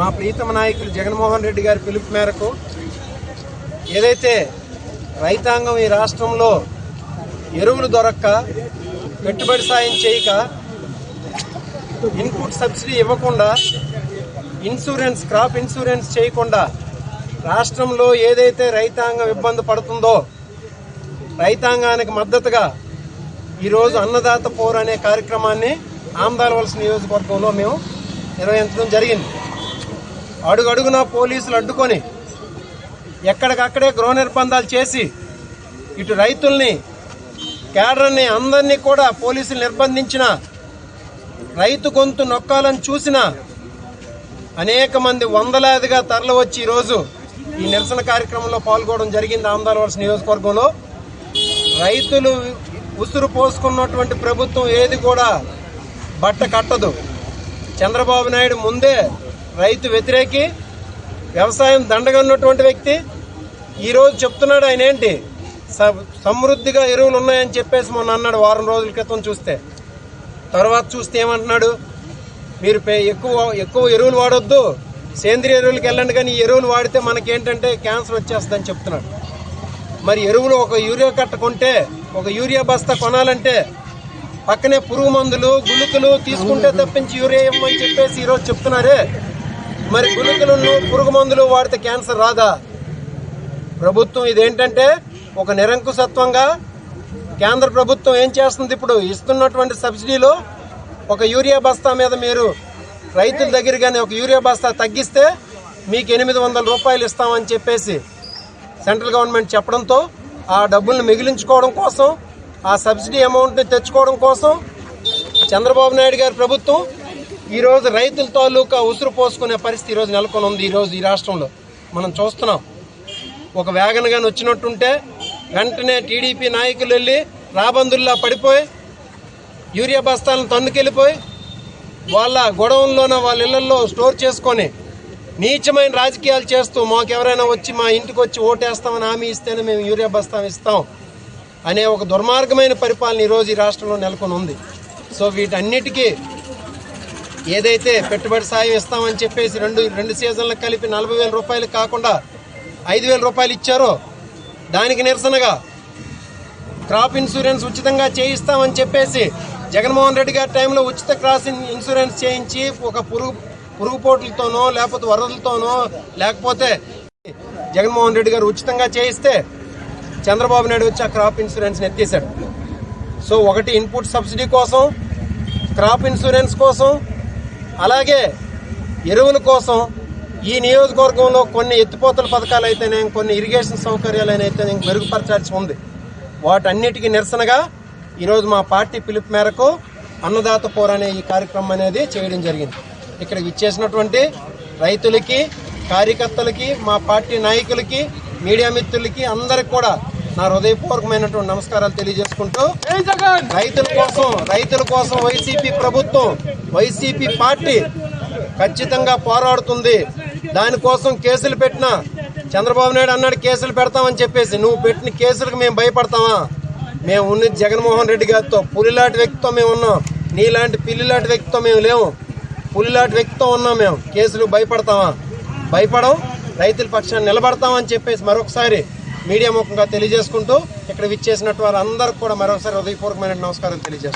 మా ప్రీతమ నాయకులు జగన్మోహన్ రెడ్డి గారి పిలుపు మేరకు ఏదైతే రైతాంగం ఈ రాష్ట్రంలో ఎరువులు దొరక్క పెట్టుబడి సాయం చేయక ఇన్పుట్ సబ్సిడీ ఇవ్వకుండా క్రాప్ ఇన్సూరెన్స్ చేయకుండా రాష్ట్రంలో ఏదైతే రైతాంగం ఇబ్బంది పడుతుందో రైతాంగానికి మద్దతుగా ఈరోజు అన్నదాత పోర్ అనే కార్యక్రమాన్ని ఆమదాలవలస నియోజకవర్గంలో మేము నిర్వహించడం జరిగింది. అడుగడుగున పోలీసులు అడ్డుకొని ఎక్కడికక్కడే గృహ నిర్బంధాలు చేసి ఇటు రైతుల్ని కేడర్ని అందరినీ కూడా పోలీసులు నిర్బంధించిన రైతు గొంతు నొక్కాలని చూసిన అనేక మంది వందలాదిగా తరలి వచ్చి ఈరోజు ఈ నిరసన కార్యక్రమంలో పాల్గొనడం జరిగింది. ఆమదాలవలస నియోజకవర్గంలో రైతులు ఉసురు పోసుకున్నటువంటి ప్రభుత్వం ఏది కూడా బట్ట కట్టదు. చంద్రబాబు నాయుడు ముందే రైతు వ్యతిరేకి, వ్యవసాయం దండగన్నటువంటి వ్యక్తి. ఈరోజు చెప్తున్నాడు ఆయన ఏంటి, సమృద్ధిగా ఎరువులు ఉన్నాయని చెప్పేసి మొన్న అన్నాడు వారం రోజుల క్రితం. తర్వాత చూస్తే ఏమంటున్నాడు, మీరు ఎక్కువ ఎరువులు వాడొద్దు, సేంద్రియ ఎరువులకు వెళ్ళండి, కానీ ఈ ఎరువులు వాడితే మనకేంటంటే క్యాన్సర్ వచ్చేస్తుందని చెప్తున్నాడు. మరి ఎరువులు ఒక యూరియా కట్ట కొంటే, ఒక యూరియా బస్తా కొనాలంటే పక్కనే పురుగు మందులు గుళికలు తీసుకుంటే తప్పించి యూరియా ఇవ్వమని చెప్పేసి ఈరోజు చెప్తున్నారే. మరి గుళికలను పురుగు మందులు వాడితే క్యాన్సర్ రాదా? ప్రభుత్వం ఇదేంటంటే ఒక నిరంకుశత్వంగా కేంద్ర ప్రభుత్వం ఏం చేస్తుంది, ఇప్పుడు ఇస్తున్నటువంటి సబ్సిడీలో ఒక యూరియా బస్తా మీద మీరు రైతుల దగ్గర కానీ ఒక యూరియా బస్తా తగ్గిస్తే మీకు 800 రూపాయలు ఇస్తామని చెప్పేసి సెంట్రల్ గవర్నమెంట్ చెప్పడంతో ఆ డబ్బులను మిగిలించుకోవడం కోసం, ఆ సబ్సిడీ అమౌంట్ని తెచ్చుకోవడం కోసం చంద్రబాబు నాయుడు గారి ప్రభుత్వం ఈరోజు రైతుల తాలూకా ఉసురు పోసుకునే పరిస్థితి ఈరోజు నెలకొని ఉంది. ఈరోజు ఈ రాష్ట్రంలో మనం చూస్తున్నాం. ఒక వ్యాగన్ గాని వచ్చినట్టుంటే వెంటనే టీడీపీ నాయకులు వెళ్ళి రాబందుల్లా పడిపోయి యూరియా బస్తాలను తన్నుకెళ్ళిపోయి వాళ్ళ గొడవల్లోన వాళ్ళ ఇళ్లలో స్టోర్ చేసుకొని నీచమైన రాజకీయాలు చేస్తూ మాకెవరైనా వచ్చి మా ఇంటికి వచ్చి ఓటేస్తామని హామీ ఇస్తేనే మేము యూరియా బస్తా ఇస్తాం అనే ఒక దుర్మార్గమైన పరిపాలన ఈరోజు ఈ రాష్ట్రంలో నెలకొని ఉంది. సో వీటన్నిటికీ ఏదైతే పెట్టుబడి సాయం ఇస్తామని చెప్పేసి రెండు సీజన్లకు కలిపి 40,000 రూపాయలు కాకుండా 5,000 రూపాయలు ఇచ్చారో దానికి నిరసనగా క్రాప్ ఇన్సూరెన్స్ ఉచితంగా చేయిస్తామని చెప్పేసి జగన్మోహన్ రెడ్డి గారి టైంలో ఉచిత క్రాప్ ఇన్సూరెన్స్ చేయించి ఒక పురుగుపోట్లతోనో లేకపోతే వరదలతోనో లేకపోతే జగన్మోహన్ రెడ్డి గారు ఉచితంగా చేయిస్తే చంద్రబాబు నాయుడు వచ్చి ఆ క్రాప్ ఇన్సూరెన్స్ని ఎత్తేసాడు. సో ఒకటి ఇన్పుట్ సబ్సిడీ కోసం, క్రాప్ ఇన్సూరెన్స్ కోసం, అలాగే ఎరువుల కోసం ఈ నియోజకవర్గంలో కొన్ని ఎత్తిపోతల పథకాలు అయితేనే, కొన్ని ఇరిగేషన్ సౌకర్యాలు అయితే మెరుగుపరచాల్సి ఉంది. వాటన్నిటికీ నిరసనగా ఈరోజు మా పార్టీ పిలుపు మేరకు అన్నదాత పోర్ అనే ఈ కార్యక్రమం అనేది చేయడం జరిగింది. ఇక్కడికి ఇచ్చేసినటువంటి రైతులకి, కార్యకర్తలకి, మా పార్టీ నాయకులకి, మీడియా మిత్రులకి అందరికి కూడా నా హృదయపూర్వకమైనటువంటి నమస్కారాలు తెలియజేసుకుంటూ, రైతుల కోసం వైసీపీ ప్రభుత్వం, వైసీపీ పార్టీ ఖచ్చితంగా పోరాడుతుంది. దానికోసం కేసులు పెట్టిన చంద్రబాబు నాయుడు అన్నాడు కేసులు పెడతామని చెప్పేసి, నువ్వు పెట్టిన కేసులకు మేము భయపడతామా? మేము ఉన్నది జగన్మోహన్ రెడ్డి గారితో, పులిలాంటి వ్యక్తితో మేము ఉన్నాం. నీలాంటి పిల్లిలాంటి వ్యక్తితో మేము లేవు, పులిలాంటి వ్యక్తితో ఉన్నాం. మేము కేసులు భయపడతామా? భయపడం, రైతుల పక్షాన్ని నిలబడతామని చెప్పేసి మరొకసారి మీడియా ముఖంగా తెలియజేసుకుంటూ, ఇక్కడ విచ్చేసినట్టు వారందరికీ కూడా మరొకసారి హృదయపూర్వకమైన నమస్కారం తెలియజేస్తాం.